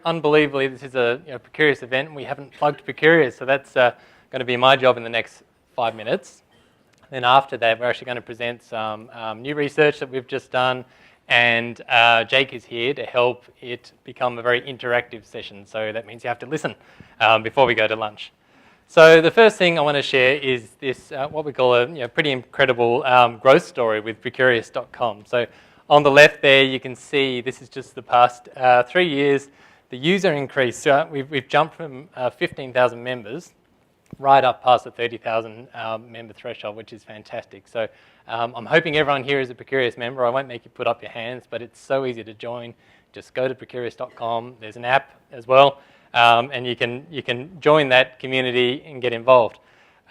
unbelievably, this is a Procurious event, and we haven't plugged Procurious, so that's going to be my job in the next 5 minutes. Then after that, we're actually going to present some new research that we've just done, and Jake is here to help it become a very interactive session, so that means you have to listen before we go to lunch. So the first thing I want to share is this, what we call a pretty incredible growth story with Procurious.com. So on the left there, you can see this is just the past 3 years. The user increase, we've jumped from 15,000 members right up past the 30,000 member threshold, which is fantastic. So I'm hoping everyone here is a Procurious member. I won't make you put up your hands, but it's so easy to join. Just go to Procurious.com. There's an app as well. And you can join that community and get involved.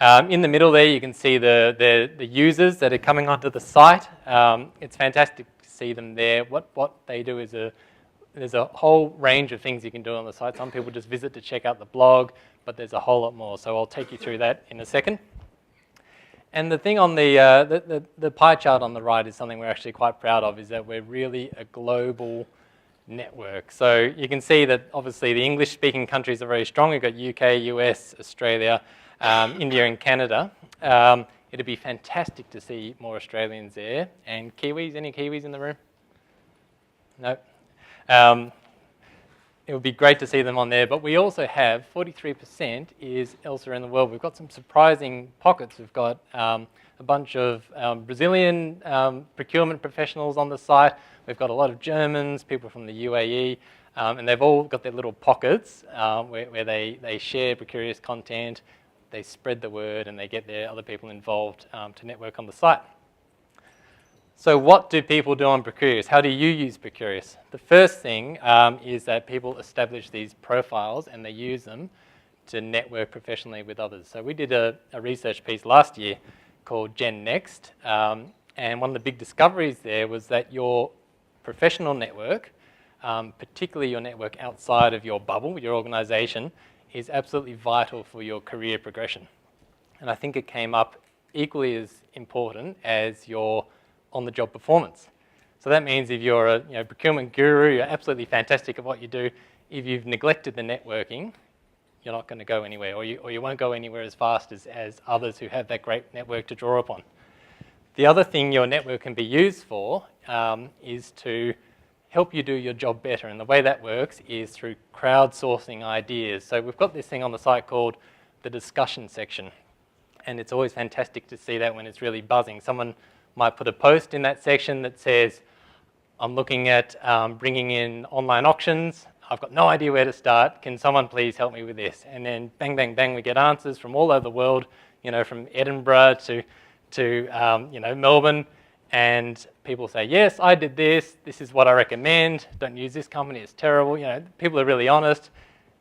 In the middle there, you can see the users that are coming onto the site. It's fantastic to see them there. What they do is there's a whole range of things you can do on the site. Some people just visit to check out the blog, but there's a whole lot more. So I'll take you through that in a second. And the thing on the pie chart on the right is something we're actually quite proud of, is that we're really a global network. So you can see that obviously the English-speaking countries are very strong. We've got UK, US, Australia, India and Canada. It'd be fantastic to see more Australians there. And Kiwis, any Kiwis in the room? No. It would be great to see them on there, but we also have 43% is elsewhere in the world. We've got some surprising pockets. We've got a bunch of Brazilian procurement professionals on the site. We've got a lot of Germans, people from the UAE, and they've all got their little pockets where they share Procurious content, they spread the word, and they get their other people involved to network on the site. So what do people do on Procurious? How do you use Procurious? The first thing is that people establish these profiles and they use them to network professionally with others. So we did a research piece last year called Gen Next, and one of the big discoveries there was that your professional network, particularly your network outside of your bubble, your organization, is absolutely vital for your career progression. And I think it came up equally as important as your on-the-job performance. So that means if you're a procurement guru, you're absolutely fantastic at what you do. If you've neglected the networking, you're not going to go anywhere, or you won't go anywhere as fast as others who have that great network to draw upon. The other thing your network can be used for is to help you do your job better. And the way that works is through crowdsourcing ideas. So we've got this thing on the site called the discussion section. And it's always fantastic to see that when it's really buzzing. Someone might put a post in that section that says, I'm looking at bringing in online auctions. I've got no idea where to start. Can someone please help me with this? And then bang, bang, bang, we get answers from all over the world, from Edinburgh to Melbourne, and people say, yes, I did this. This is what I recommend. Don't use this company. It's terrible. People are really honest.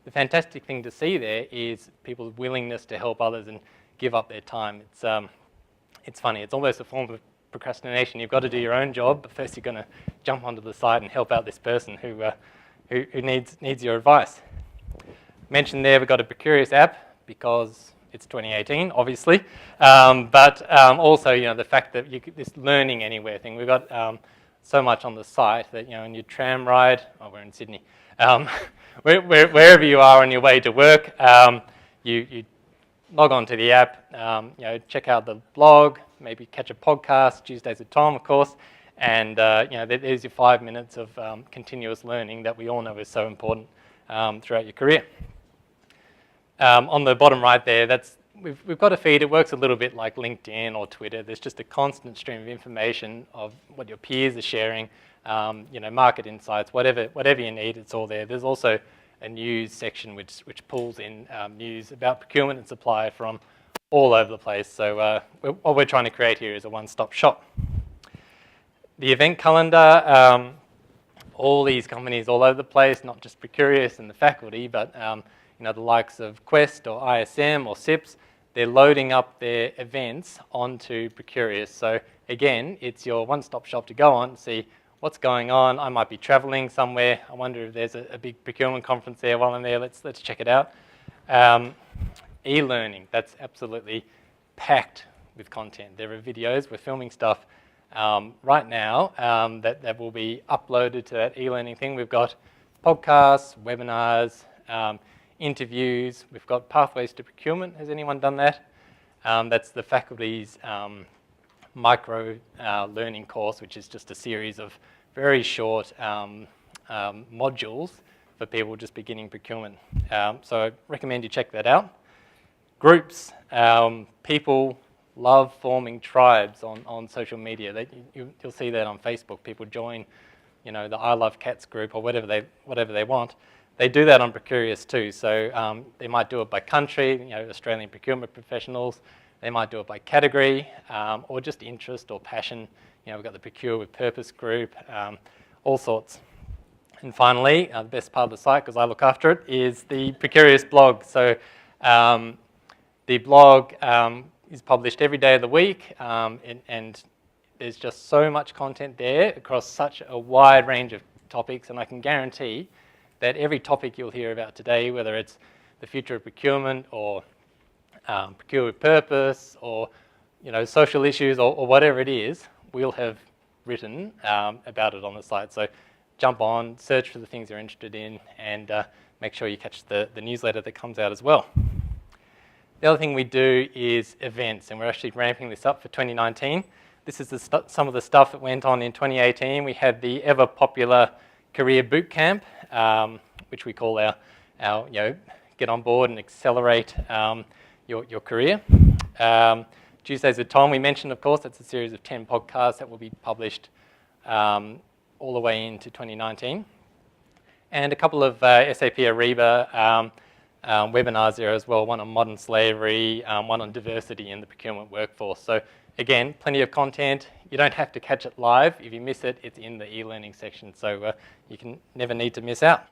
The fantastic thing to see there is people's willingness to help others and give up their time. It's funny. It's almost a form of procrastination. You've got to do your own job, but first you're going to jump onto the site and help out this person who needs your advice. Mentioned there, we've got a Procurious app because it's 2018, obviously, but also the fact that this learning anywhere thing. We've got so much on the site that in your tram ride, we're in Sydney, wherever you are on your way to work, you log on to the app, check out the blog, maybe catch a podcast, Tuesdays with Tom, of course, and there's your 5 minutes of continuous learning that we all know is so important throughout your career. On the bottom right there, we've got a feed. It works a little bit like LinkedIn or Twitter. There's just a constant stream of information of what your peers are sharing, market insights, whatever you need, it's all there. There's also a news section which pulls in news about procurement and supply from all over the place. So what we're trying to create here is a one-stop shop. The event calendar, all these companies all over the place, not just Procurious and the faculty, but the likes of Quest or ISM or SIPS, they're loading up their events onto Procurious. So again, it's your one-stop shop to go on and see what's going on. I might be traveling somewhere. I wonder if there's a big procurement conference there while I'm there. Let's check it out. E-learning, that's absolutely packed with content. There are videos. We're filming stuff right now that will be uploaded to that e-learning thing. We've got podcasts, webinars, interviews. We've got Pathways to Procurement. Has anyone done that? That's the faculty's micro learning course, which is just a series of very short modules for people just beginning procurement. So I recommend you check that out. Groups. People love forming tribes on social media. You'll see that on Facebook. People join, the I Love Cats group or whatever they want. They do that on Procurious too. So they might do it by country, Australian procurement professionals. They might do it by category or just interest or passion. We've got the Procure with Purpose group, all sorts. And finally, the best part of the site, because I look after it, is the Procurious blog. So the blog is published every day of the week, and there's just so much content there across such a wide range of topics, and I can guarantee that every topic you'll hear about today, whether it's the future of procurement or Procure with Purpose or social issues or whatever it is, we'll have written about it on the site. So jump on, search for the things you're interested in, and make sure you catch the newsletter that comes out as well. The other thing we do is events, and we're actually ramping this up for 2019. This is some of the stuff that went on in 2018. We had the ever popular career boot camp, which we call our get on board and accelerate your career. Tuesdays with Tom, we mentioned, of course, that's a series of 10 podcasts that will be published all the way into 2019. And a couple of SAP Ariba webinars there as well, one on modern slavery, one on diversity in the procurement workforce. So again, plenty of content. You don't have to catch it live. If you miss it, it's in the e-learning section. So you can never need to miss out.